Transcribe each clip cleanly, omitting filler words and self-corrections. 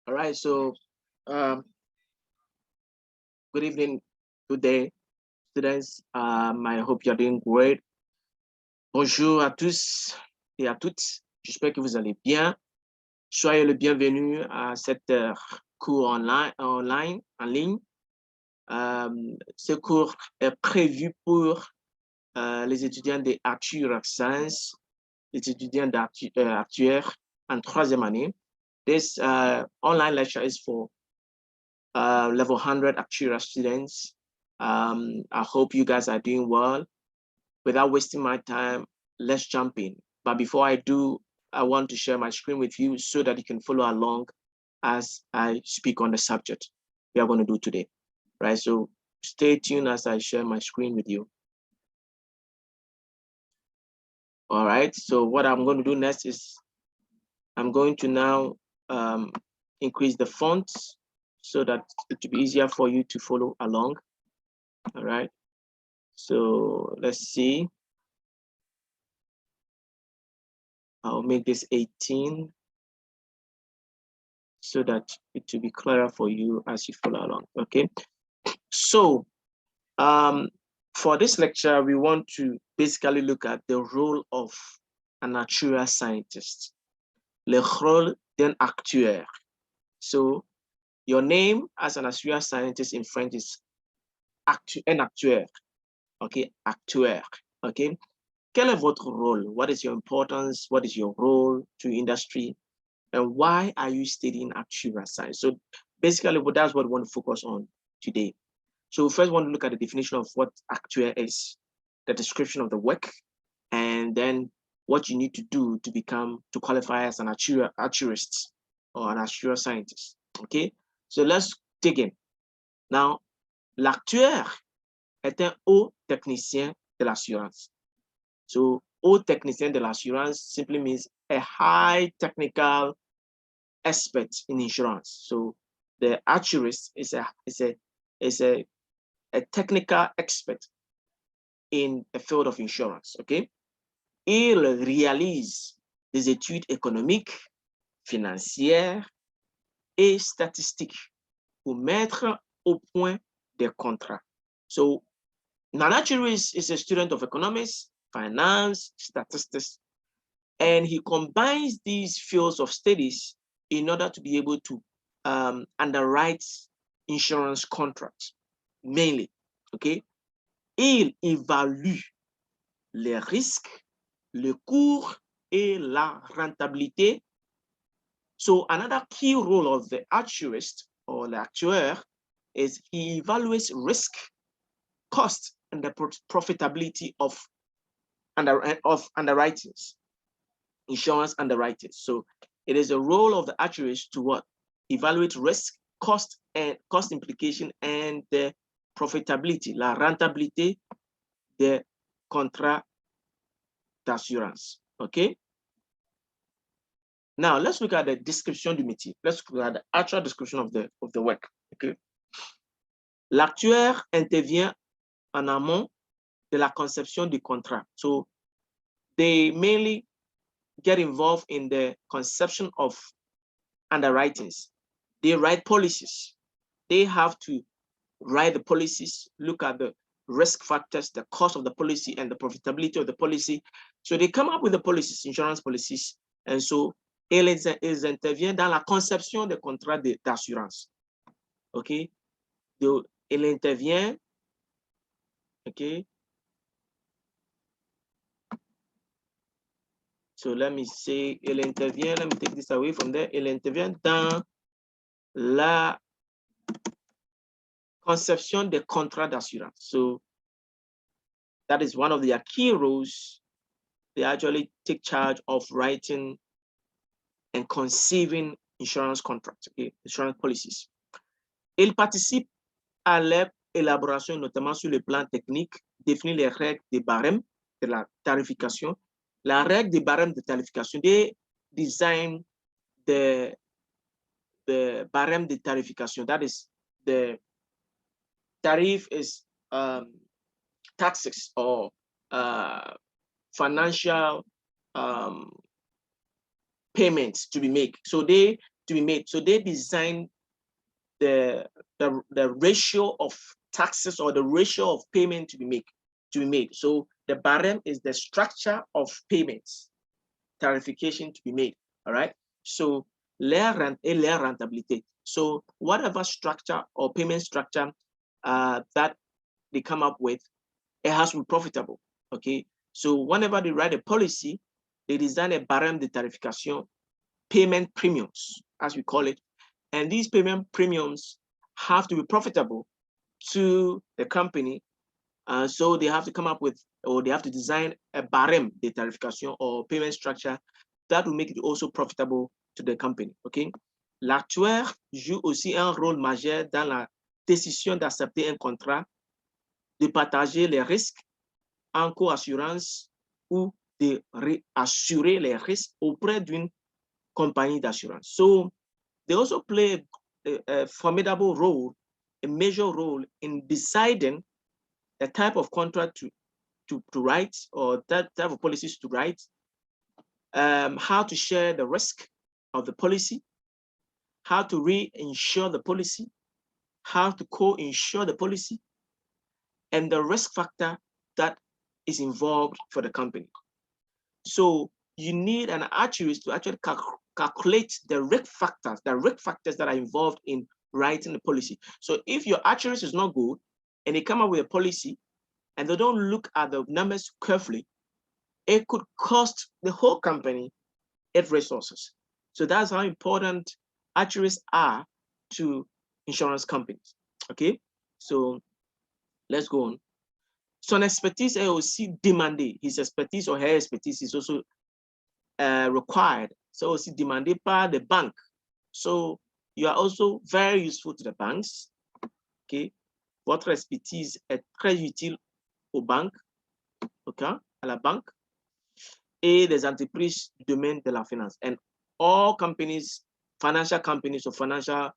All right, so um, good evening, good day, students. I hope you're doing great. Bonjour à tous et à toutes. J'espère que vous allez bien. Soyez le bienvenu à cette cours en ligne. Ce cours est prévu pour les étudiants de Actuarial Science, les étudiants d'Actuaire en troisième année. This online lecture is for level 100 Actuarial students. I hope you guys are doing well. Without wasting my time, let's jump in. But before I do, I want to share my screen with you so that you can follow along as I speak on the subject we are going to do today, right? So stay tuned as I share my screen with you. All right, so what I'm going to do next is I'm going to now increase the fonts so that it will be easier for you to follow along. All right, so let's see. I'll make this 18 so that it will be clearer for you as you follow along. Okay, so for this lecture, we want to basically look at the role of an actuarial scientist, le rôle d'un actuaire. So your name as an actuarial scientist in French is un actuaire. Okay, actuaire. Okay, quel est votre rôle? What is your importance? What is your role to industry? And why are you studying actuarial science? So basically, that's what we want to focus on today. So first, we want to look at the definition of what actuarial is, the description of the work, and then what you need to do to qualify as an actuarist or an actuarial scientist. Okay, so let's dig in. Now, l'actuaire est un haut technicien de l'assurance. So, haut technicien de l'assurance simply means a high technical expert in insurance. So, the actuarist is a technical expert in the field of insurance. Okay, il réalise des études économiques, financières et statistiques pour mettre au point des contrats. So, an actuarist is a student of economics, finance, statistics, and he combines these fields of studies in order to be able to underwrite insurance contracts, mainly, okay? Il évalue les risques, le cours et la rentabilité. So another key role of the actuarist or the actuaire is he evaluates risk, cost, and the profitability of underwritings, insurance underwriters. So it is a role of the actuaries to what? Evaluate risk, cost implication, and the profitability, la rentabilité des contrats d'assurance. Okay. Now let's look at the description du métier. Let's look at the actual description of the work. Okay. L'actuaire intervient en amont de la conception du contrat. So they mainly get involved in the conception of underwritings. They write policies. They have to write the policies, look at the risk factors, the cost of the policy, and the profitability of the policy. So they come up with the policies, insurance policies. And so, ils interviennent dans la conception des contrats d'assurance. OK? Donc, il intervient, OK? So let me say, il intervient, let me take this away from there. Il intervient dans la conception des contrats d'assurance. So that is one of their key roles. They actually take charge of writing and conceiving insurance contracts, okay, insurance policies. Ils participent à l'élaboration, notamment sur le plan technique, définir les règles des barèmes de la tarification. La règle des barèmes de tarification, they design the barème de tarification. That is, the tariff is taxes or financial payments to be made. So they to be made. So they design the ratio of taxes or the ratio of payment to be made. So the barème is the structure of payments, tarification to be made. All right. So leur rentabilité. So whatever structure or payment structure that they come up with, it has to be profitable. Okay. So whenever they write a policy, they design a barème de tarification, payment premiums, as we call it. And these payment premiums have to be profitable to the company. So they have to come up with, or they have to design a barème de tarification or payment structure that will make it also profitable to the company. Okay. L'actuaire joue aussi un rôle majeur dans la décision d'accepter un contrat, de partager les risques en co-assurance ou de réassurer les risques auprès d'une compagnie d'assurance. So they also play a formidable role, a major role in deciding the type of contract to write, or that type of policies to write, how to share the risk of the policy, how to reinsure the policy, how to co-insure the policy, and the risk factor that is involved for the company. So you need an actuary to actually calculate the risk factors that are involved in writing the policy. So if your actuary is not good and they come up with a policy and they don't look at the numbers carefully, it could cost the whole company its resources. So that's how important actuaries are to insurance companies. Okay, so let's go on. Son expertise est aussi demandée. His expertise or her expertise is also required. So aussi demandé par the bank. So you are also very useful to the banks. Okay, votre expertise est très utile aux banques, okay, à la banque, et des entreprises du domaine de la finance. And all companies, financial companies or financial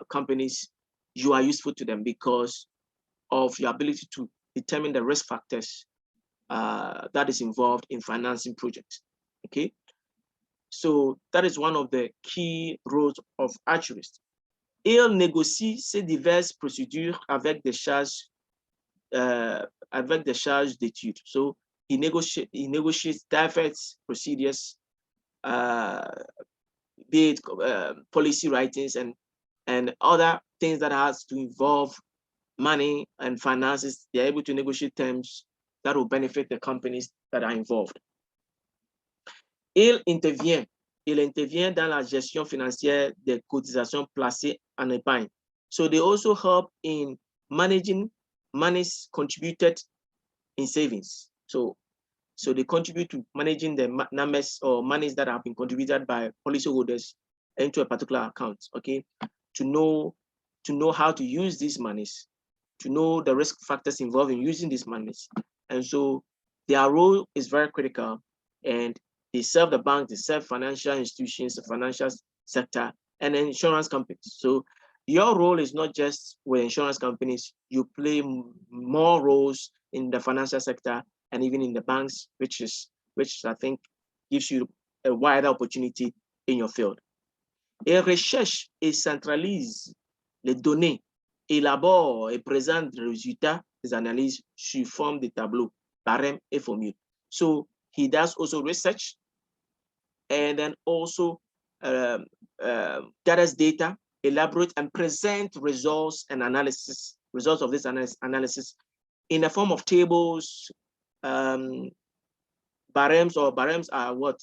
companies, you are useful to them because of your ability to determine the risk factors that is involved in financing projects. Okay, so that is one of the key roles of actuaries. Il négocie ces diverses procédures avec des charges d'études. So he negotiates diverse procedures, be it policy writings and other things that has to involve money and finances. They're able to negotiate terms that will benefit the companies that are involved. Il intervient dans la gestion financière des cotisations placées en épargne. So they also help in managing monies contributed in savings. So they contribute to managing the numbers or monies that have been contributed by policyholders into a particular account. Okay, to know how to use these monies, to know the risk factors involved in using these monies. And so their role is very critical, and they serve the bank, they serve financial institutions, the financial sector, and insurance companies. So your role is not just with insurance companies, you play more roles in the financial sector and even in the banks, which I think gives you a wider opportunity in your field. Et recherche et centralise les données, élabore et présente les résultats des analyses sous forme de tableaux, barèmes et formules. So he does also research and then also gathers data, elaborate and present results and results of this analysis in the form of tables. Barèmes are what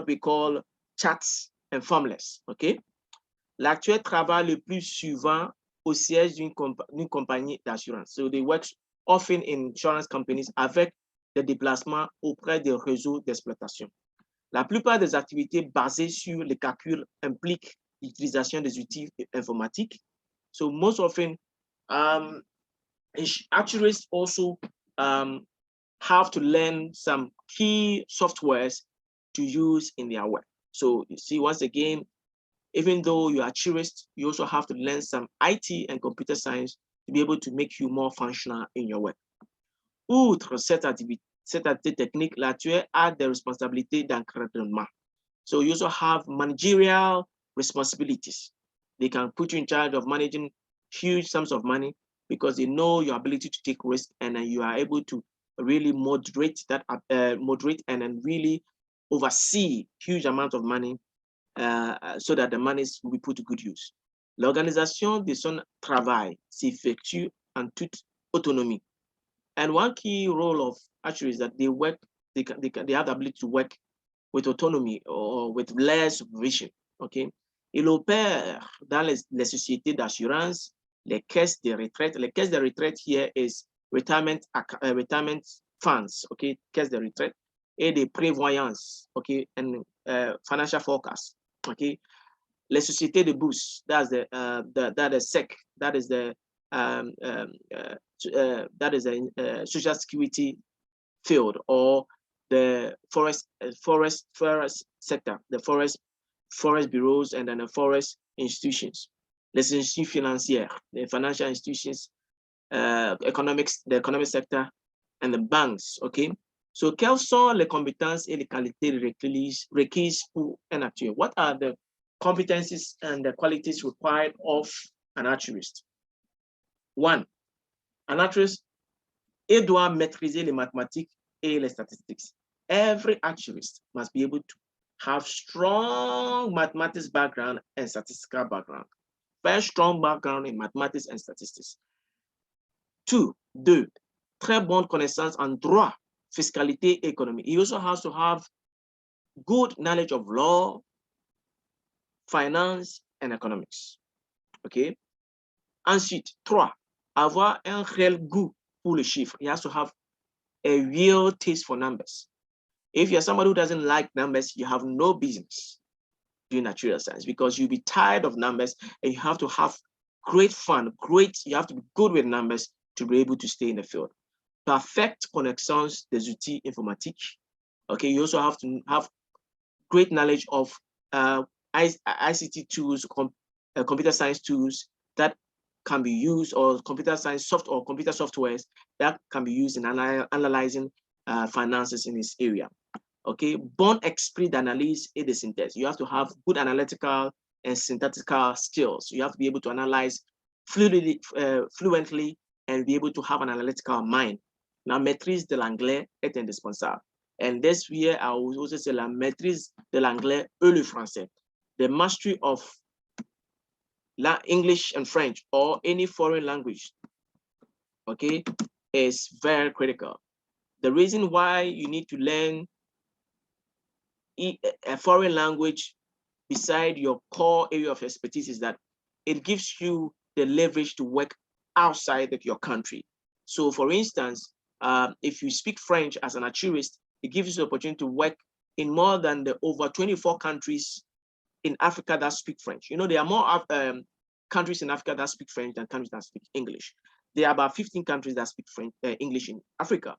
we call charts and formulas. Okay. L'actuel travaille le plus souvent au siège d'une compagnie d'assurance. So they work often in insurance companies avec des déplacements auprès des réseaux d'exploitation. La plupart des activités basées sur les calculs impliquent l'utilisation des outils informatiques. So most often, actuaries also have to learn some key softwares to use in their work. So you see, once again, even though you are actuaries, you also have to learn some IT and computer science to be able to make you more functional in your work. Outre cette activité technique, l'actuaire a des responsabilités d'encadrement. So you also have managerial responsibilities. They can put you in charge of managing huge sums of money because they know your ability to take risk, and then you are able to really moderate that, moderate and then really oversee huge amount of money so that the money will be put to good use. L'organisation de son travail s'effectue en toute autonomie. And one key role of actuaries is that they work, they have the ability to work with autonomy or with less supervision. Okay. Il opère dans les sociétés d'assurance, les caisses de retraite. Les caisses de retraite here is retirement funds, okay, caisses de retraite, et de prévoyance, okay, and financial forecast, okay. Les sociétés de bourse, that's the that is SEC, that is the social security field, or the forest sector, the forest bureaus, and then the forest institutions, les institutions financières, the financial institutions, economics, the economic sector, and the banks. Okay, so quelles sont les compétences et les qualités requises pour un actuaire? What are the competencies and the qualities required of an actuarist? One, an actuarist, il doit maîtriser les mathématiques et les statistics. Every actuarist must be able to have strong mathematics background and statistical background. Very strong background in mathematics and statistics. Deux, très bonne connaissance en droit, fiscalité et économie. He also has to have good knowledge of law, finance, and economics. Okay. Ensuite, trois, avoir un réel goût pour les chiffres. He has to have a real taste for numbers. If you're somebody who doesn't like numbers, you have no business doing actuarial science, because you'll be tired of numbers, and you have to have great fun, you have to be good with numbers to be able to stay in the field. Perfect connaissance des outils informatiques. Okay, you also have to have great knowledge of ICT tools, computer science tools that can be used, or computer science or computer softwares that can be used in analyzing finances in this area. Okay, bon esprit d'analyse et de synthèse. You have to have good analytical and synthetical skills. You have to be able to analyze fluently and be able to have an analytical mind. La maîtrise de l'anglais est indispensable. And this year, I will also say la maîtrise de l'anglais et le français. The mastery of English and French, or any foreign language, okay, is very critical. The reason why you need to learn a foreign language beside your core area of expertise is that it gives you the leverage to work outside of your country. So for instance, if you speak French as an actuarist, it gives you the opportunity to work in more than the over 24 countries in Africa that speak French. You know, there are more countries in Africa that speak French than countries that speak English. There are about 15 countries that speak French, English in Africa.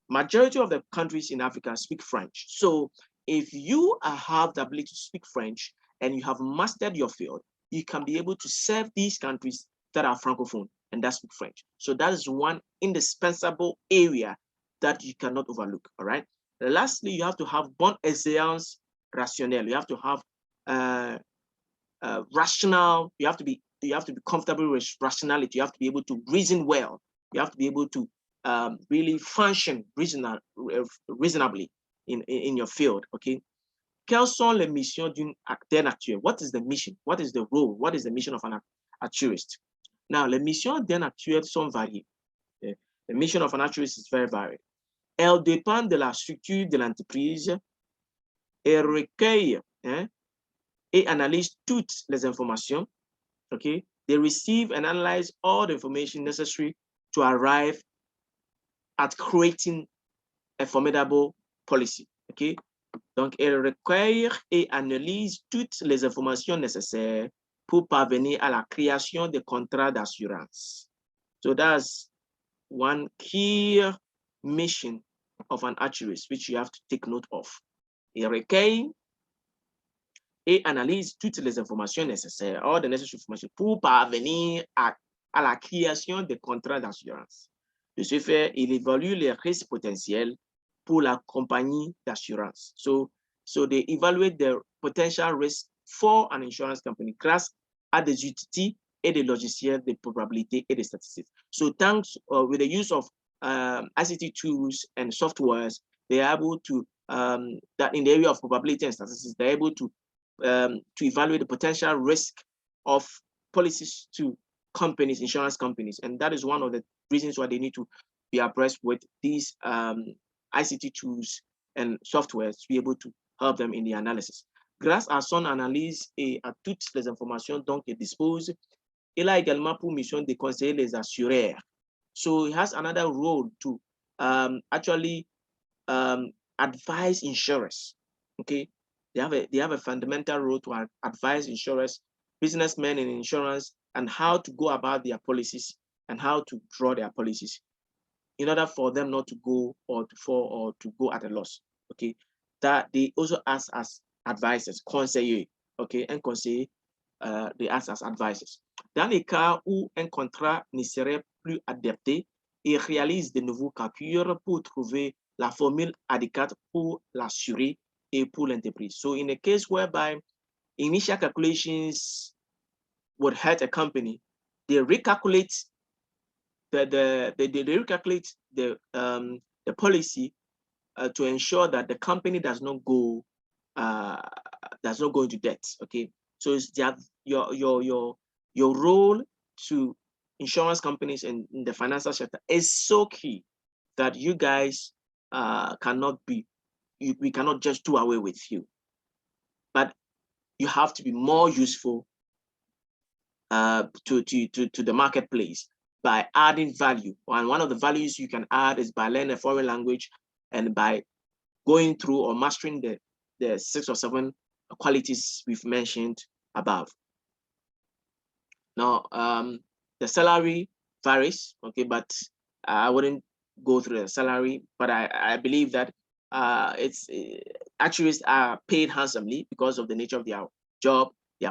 Majority of the countries in Africa speak French. So if you have the ability to speak French and you have mastered your field, you can be able to serve these countries that are francophone and that speak French. So that is one indispensable area that you cannot overlook. All right. Lastly, you have to have bonne aisance rationnelle. You have to have rational. You have to be comfortable with rationality. You have to be able to reason well. You have to be able to really function reasonably in your field. Okay. Quelles sont les missions d'un actuaire? What is the mission? What is the role? What is the mission of an actuarist? Now, les missions d'un actuaire sont variées. The mission of an actuarist is very varied. Elles dépendent de la structure de l'entreprise et recueillent et analysent toutes les informations. Okay, they receive and analyze all the information necessary to arrive at creating a formidable policy. Okay, donc elles recueillent et analysent toutes les informations nécessaires pour parvenir à la création de contrats d'assurance. So that's one key mission of an actuarist, which you have to take note of. Il recueille et analyse toutes les informations nécessaires, all the necessary information, pour parvenir à la création de contrats d'assurance. De ce fait, il évalue les risques potentiels pour la compagnie d'assurance. So So they evaluate the potential risk for an insurance company grâce à des outils et des logiciels de probabilité et de statistics. So thanks with the use of ICT tools and softwares, they are able to, that in the area of probability and statistics, they're able to evaluate the potential risk of policies to companies, insurance companies. And that is one of the reasons why they need to be abreast with these ICT tools and softwares to be able to help them in the analysis. Grâce à son analyse et à toutes les informations dont il dispose, il a également pour mission de conseiller les assureurs. So he has another role to actually advise insurers. Okay, they have a fundamental role to advise insurers, businessmen in insurance, and how to go about their policies and how to draw their policies in order for them not to go or to fall or to go at a loss. Okay, that they also act as advisors, conseillers. Okay, un conseiller, they act as advisors. Dans les cas où un contrat ne serait plus adapté, ils réalisent de nouveaux calculs pour trouver la formule adéquate pour l'assuré et pour l'entreprise. So in a case whereby initial calculations would hurt a company, they recalculate they recalculate the policy to ensure that the company does not go into debt. Okay, so it's just your role to insurance companies and in the financial sector is so key that you guys we cannot just do away with you, but you have to be more useful to the marketplace by adding value. And one of the values you can add is by learning a foreign language and by going through or mastering the 6 or 7 qualities we've mentioned above. Now, the salary varies, okay, but I wouldn't go through the salary, but I believe that actuaries are paid handsomely because of the nature of their job. They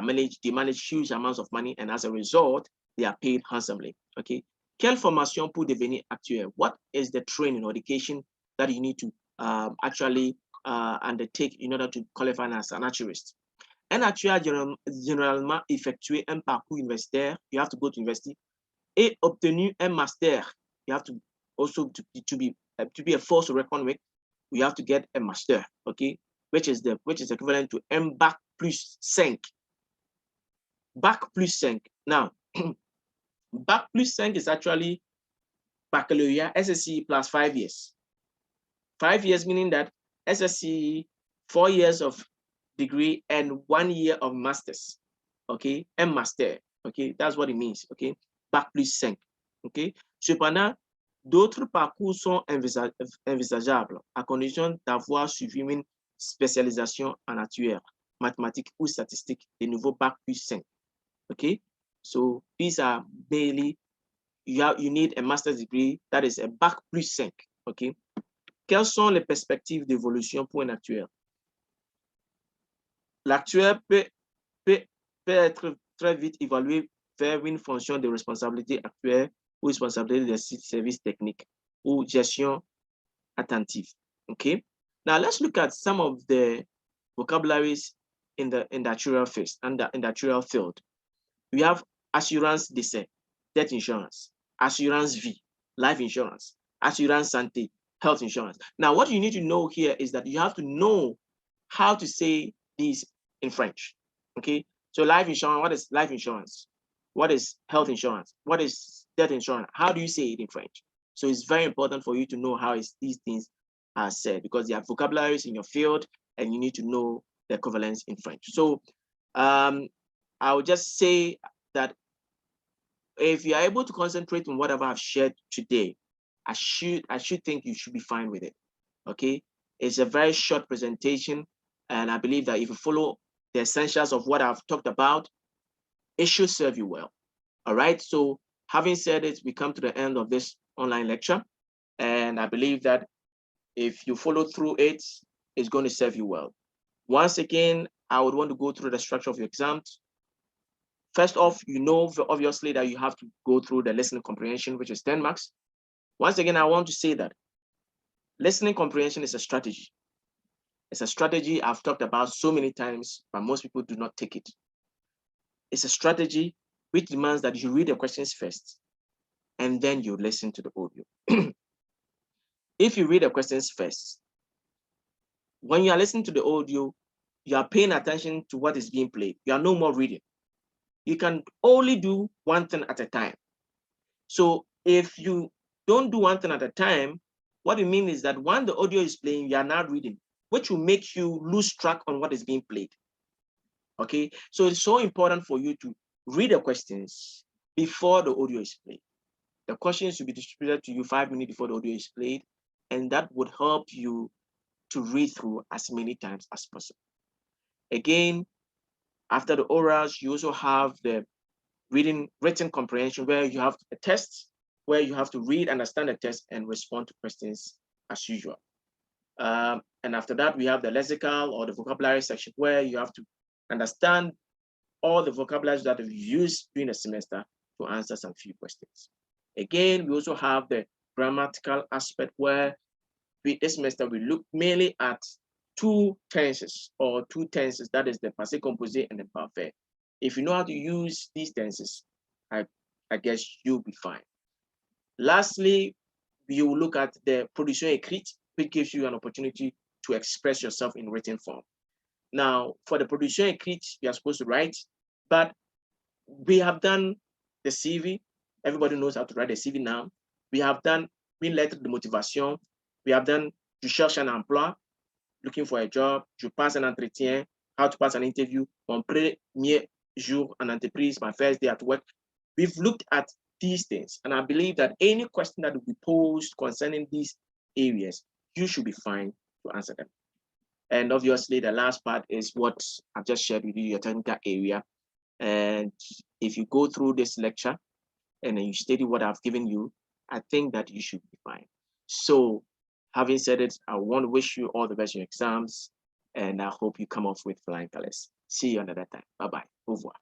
manage huge amounts of money, and as a result, they are paid handsomely. Okay. Quelle formation pour devenir actuaire? What is the training or education that you need to actually undertake in order to qualify as an actuarist? Un actuaire généralement effectué un parcours universitaire. You have to go to university et obtenu un master. You have to also to be a force to reckon with. You have to get a master, okay, which is equivalent to un bac plus 5. Bac plus 5. Now, bac plus 5 is actually baccalaureate SSC plus 5 years. 5 years meaning that SSC 4 years of degree and 1 year of masters. Okay, un master. Okay, that's what it means. Okay, bac plus 5. Okay, cependant, d'autres parcours sont envisageables à condition d'avoir suivi une spécialisation en actuaire, mathématiques ou statistiques, de nouveau bac plus 5. Okay, so these are mainly you need a master's degree, that is a bac plus 5. Okay, quelles sont les perspectives d'évolution pour un actuaire? L'actuaire peut être très vite évalué vers une fonction de responsabilité actuaire ou responsabilité de services techniques ou gestion attentive. Okay, now let's look at some of the vocabularies in the actuarial phase and in the actuarial field. We have assurance décès, death insurance, assurance vie, life insurance, assurance santé, health insurance. Now, what you need to know here is that you have to know how to say these in French. Okay, so life insurance, what is life insurance? What is health insurance? What is death insurance? How do you say it in French? So it's very important for you to know how these things are said because they are vocabularies in your field and you need to know the equivalence in French. So I would just say that if you are able to concentrate on whatever I've shared today, I should think you should be fine with it. Okay, it's a very short presentation, and I believe that if you follow the essentials of what I've talked about, it should serve you well. All right. So having said it, we come to the end of this online lecture, and I believe that if you follow through it, it's going to serve you well. Once again, I would want to go through the structure of your exams. First off, you know obviously that you have to go through the listening comprehension, which is 10 marks. Once again, I want to say that listening comprehension is a strategy. It's a strategy I've talked about so many times, but most people do not take it. It's a strategy which demands that you read the questions first, and then you listen to the audio. If you read the questions first, when you are listening to the audio, you are paying attention to what is being played. You are no more reading. You can only do one thing at a time. So if you don't do one thing at a time, what it means is that when the audio is playing, you are not reading, which will make you lose track on what is being played. Okay, so it's so important for you to read the questions before the audio is played. The questions should be distributed to you 5 minutes before the audio is played, and that would help you to read through as many times as possible. Again, after the orals, you also have the written comprehension, where you have a test, where you have to read, understand the test, and respond to questions as usual. And after that, we have the lexical or the vocabulary section, where you have to understand all the vocabularies that you use during the semester to answer some few questions. Again, we also have the grammatical aspect, where this semester we look mainly at two tenses, that is the passé composé and the parfait. If you know how to use these tenses, I guess you'll be fine. Lastly, you will look at the production écrite, which gives you an opportunity to express yourself in written form. Now, for the production écrite, you are supposed to write, but we have done the CV. Everybody knows how to write a CV now. We have done une lettre de motivation. We have done je cherche un emploi, looking for a job, je passe un entretien, how to pass an interview, mon premier jour en entreprise, my first day at work. We've looked at these things, and I believe that any question that will be posed concerning these areas, you should be fine to answer them. And obviously, the last part is what I've just shared with you, your technical area. And if you go through this lecture and then you study what I've given you, I think that you should be fine. So having said it, I want to wish you all the best in your exams, and I hope you come off with flying colors. See you another time. Bye-bye. Au revoir.